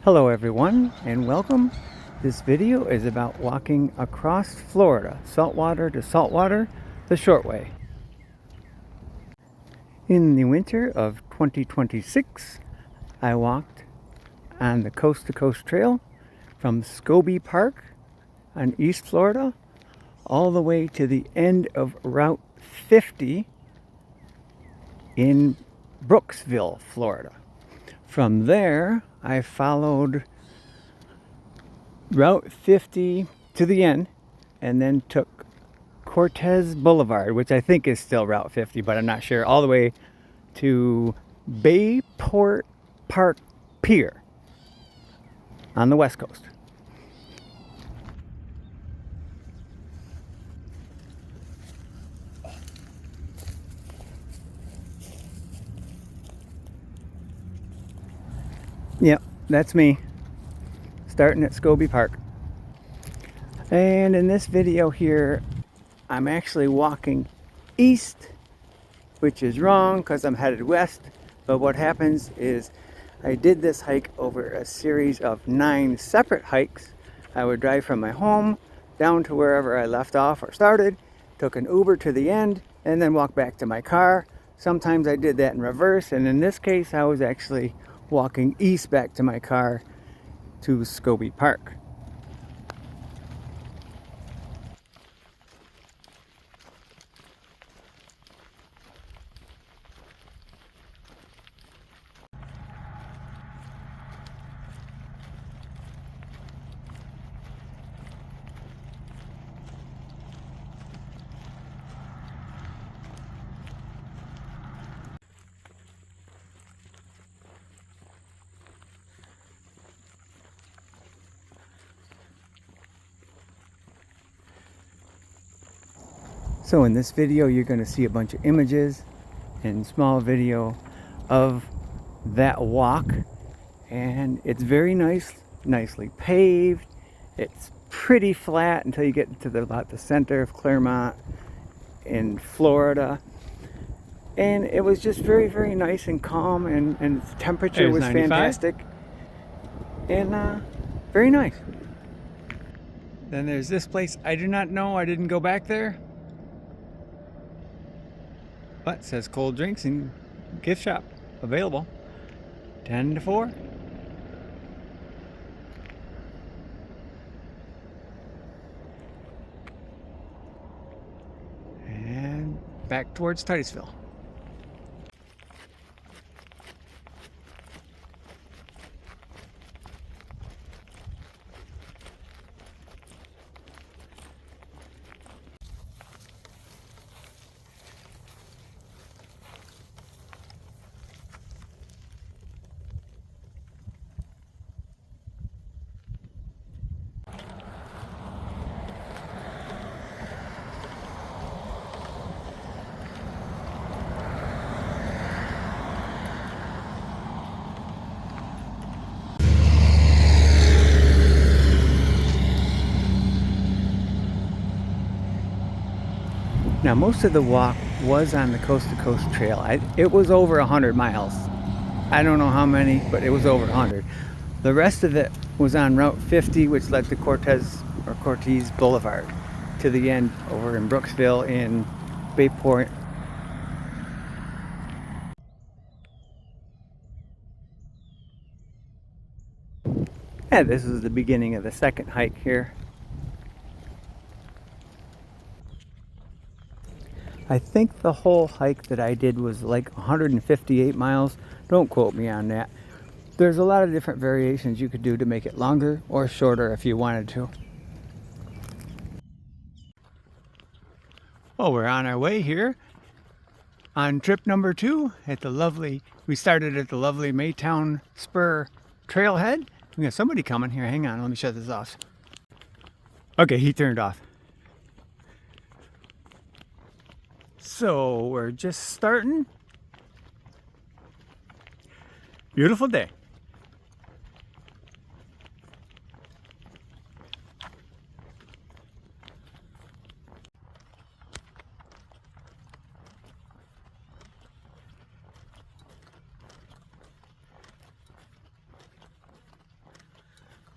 Hello everyone and welcome. This video is about walking across Florida, saltwater to saltwater, the short way. In the winter of 2026, I walked on the Coast to Coast Trail from Scobie Park on East Florida all the way to the end of Route 50 in Brooksville, Florida. From there, I followed Route 50 to the end and then took Cortez Boulevard, which I think is still Route 50, but I'm not sure, all the way to Bayport Park Pier on the West Coast. Yep, that's me, starting at Scobie Park. And in this video here, I'm actually walking east, which is wrong because I'm headed west. But what happens is I did this hike over a series of 9 separate hikes. I would drive from my home down to wherever I left off or started, took an Uber to the end, and then walked back to my car. Sometimes I did that in reverse, and in this case I was actually walking east back to my car to Scobie Park. So in this video, you're going to see a bunch of images and small video of that walk, and it's very nice, nicely paved. It's pretty flat until you get to about the center of Clermont in Florida, and it was just very, very nice and calm, and the temperature was 95. Fantastic and very nice. Then there's this place I do not know. I didn't go back there. But it says cold drinks and gift shop available 10 to 4. And back towards Titusville. Now, most of the walk was on the Coast to Coast Trail. It was over 100 miles. I don't know how many, but it was over 100. The rest of it was on Route 50, which led to Cortez Boulevard to the end over in Brooksville in Bayport. And this is the beginning of the second hike here. I think the whole hike that I did was like 158 miles. Don't quote me on that. There's a lot of different variations you could do to make it longer or shorter if you wanted to. Well, we're on our way here on trip number 2 at the lovely, we started at the lovely Maytown Spur Trailhead. We got somebody coming here. Hang on, let me shut this off. Okay, he turned off. So we're just starting. Beautiful day.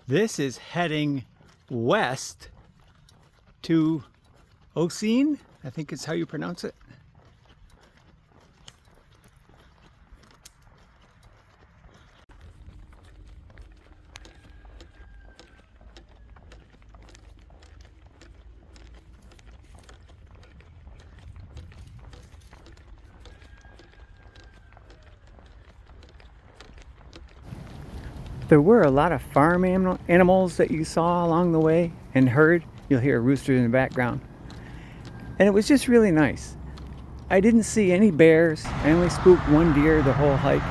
This is heading west to Oseen, I think is how you pronounce it. There were a lot of farm animals that you saw along the way and heard. You'll hear a rooster in the background. And it was just really nice. I didn't see any bears. I only spooked one deer the whole hike.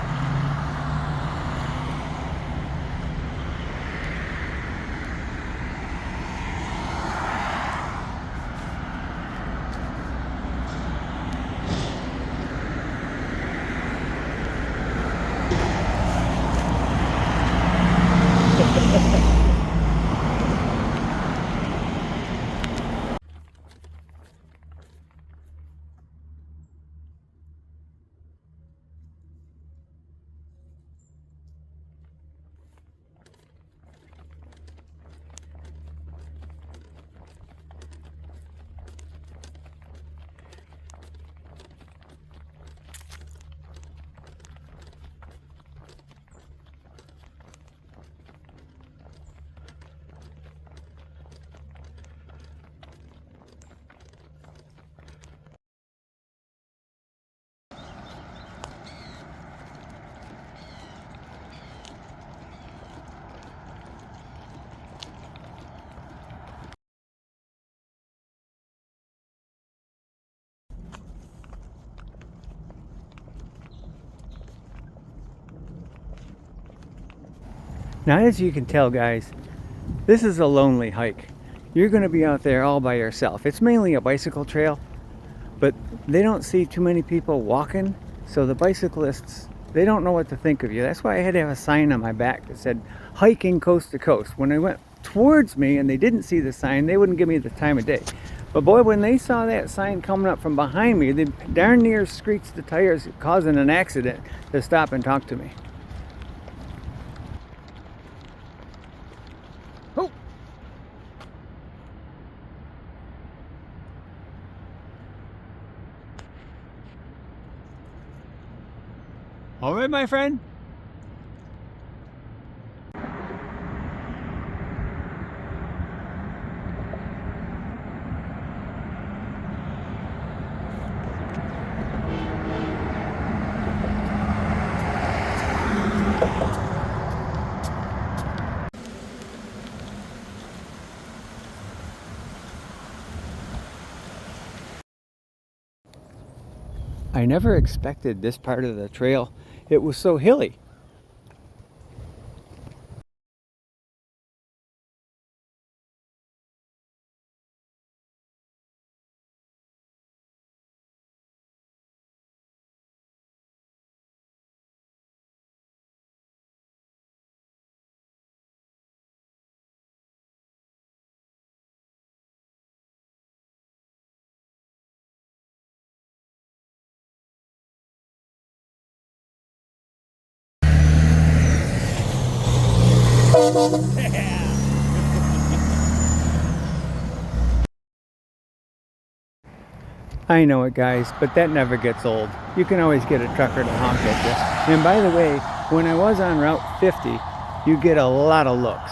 Now, as you can tell, guys, this is a lonely hike. You're going to be out there all by yourself. It's mainly a bicycle trail, but they don't see too many people walking, so the bicyclists, they don't know what to think of you. That's why I had to have a sign on my back that said, hiking coast to coast. When they went towards me and they didn't see the sign, they wouldn't give me the time of day. But boy, when they saw that sign coming up from behind me, they darn near screeched the tires, causing an accident, to stop and talk to me. Oh! All right, my friend. I never expected this part of the trail. It was so hilly. I know it, guys, but that never gets old. You can always get a trucker to honk at you. And by the way, when I was on Route 50, you get a lot of looks.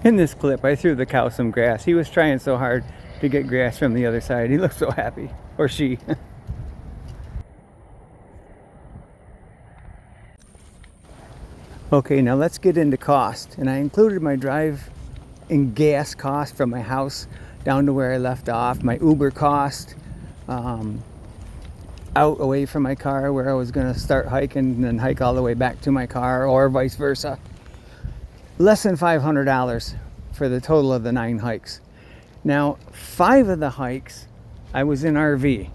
In this clip, I threw the cow some grass. He was trying so hard to get grass from the other side. He looked so happy. Or she. Okay, now let's get into cost. And I included my drive and gas cost from my house down to where I left off. My Uber cost out away from my car where I was going to start hiking and then hike all the way back to my car, or vice versa. less than $500 for the total of the 9 hikes. Now, 5 of the hikes, I was in RV.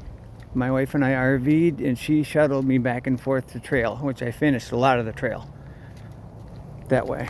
My wife and I RV'd, and she shuttled me back and forth to trail, which I finished a lot of the trail that way.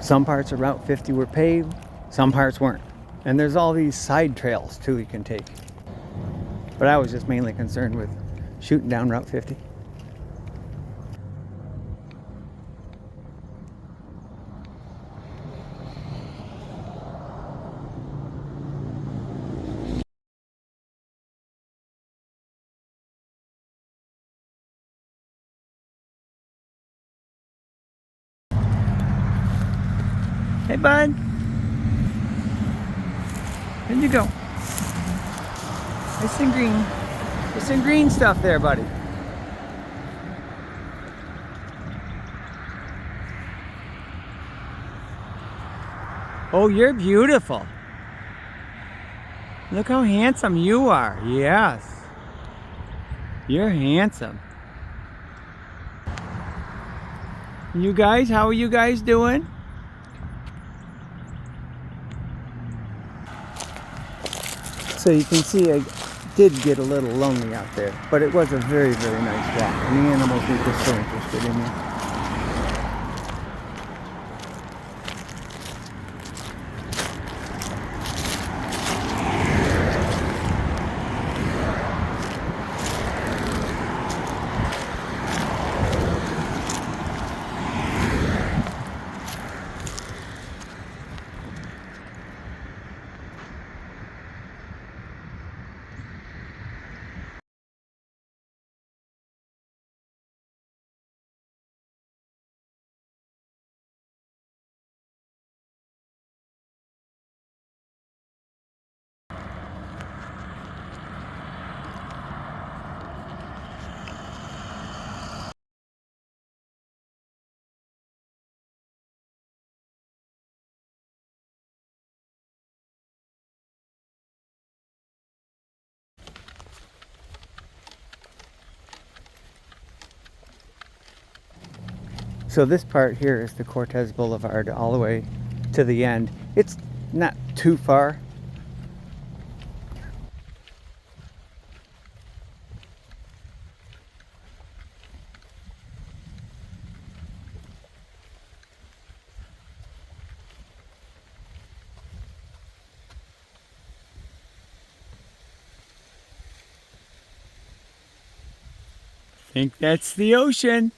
Some parts of Route 50 were paved, some parts weren't. And there's all these side trails too you can take. But I was just mainly concerned with shooting down Route 50. Hey bud, where'd you go? There's some green. There's some green stuff there, buddy. Oh, you're beautiful. Look how handsome you are. Yes. You're handsome. You guys, how are you guys doing? So you can see I did get a little lonely out there, but it was a very, very nice walk. And the animals were just so interested in me. So this part here is the Cortez Boulevard all the way to the end. It's not too far. I think that's the ocean.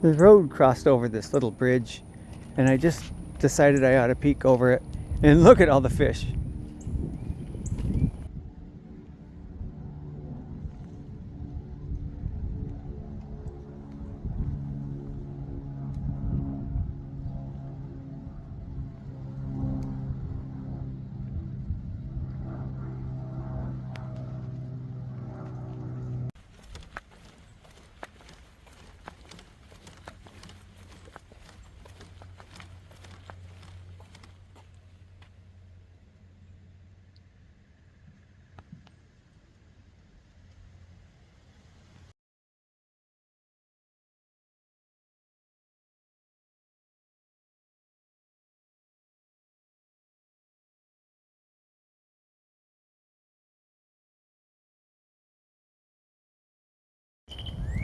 The road crossed over this little bridge, and I just decided I ought to peek over it and look at all the fish.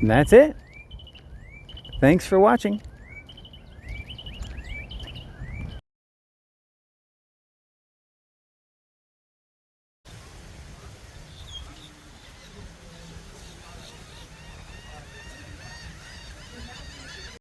And that's it. Thanks for watching.